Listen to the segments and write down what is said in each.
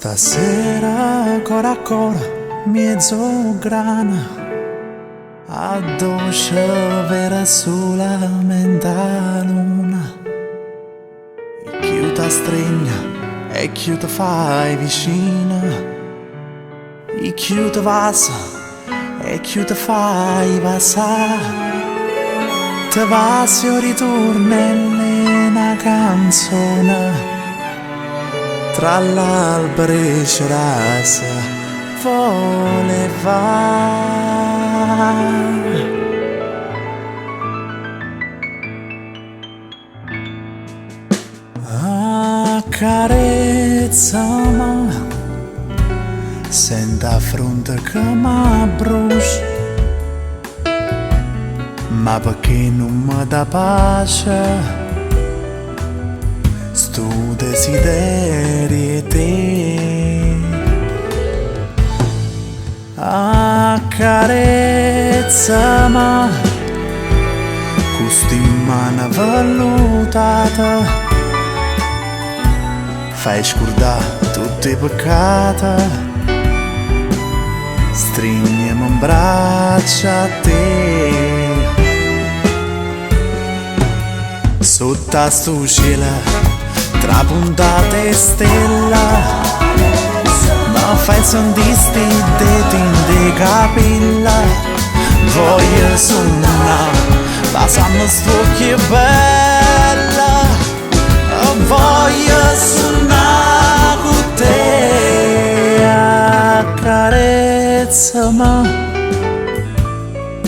Stasera ancora mezzo grana addosso vera solamente la luna e chi ti stringe e chi ti fai vicino e chi ti passa e chi ti fai passare ti passi o ritornelli una canzone tra l'albero e cerasa voleva accarezzami senta fronte che mi brucia ma perché non mi dà pace stu desideri te accarezzami questi mani vellutata fai scordare tutti i peccati stringiamo in braccia a te sotto a sto cielo tra puntate e stella ma fai son di sti denti in capilla voglio suonare passando sto che bella voglio suonare con te accarezzami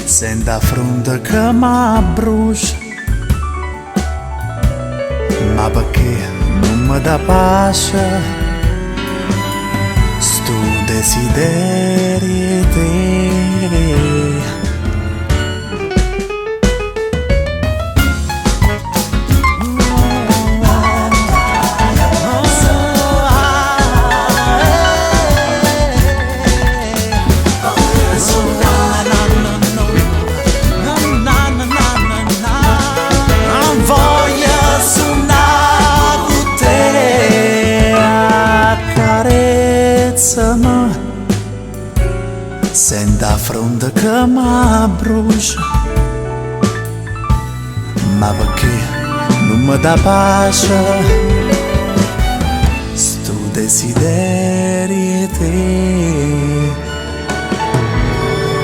senta fronte che mi brucia ma perché non mi dà pace sto desideri te senta fronte che mi brucia ma perché non mi dà pace sto desideri te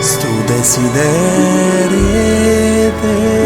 sto desideri te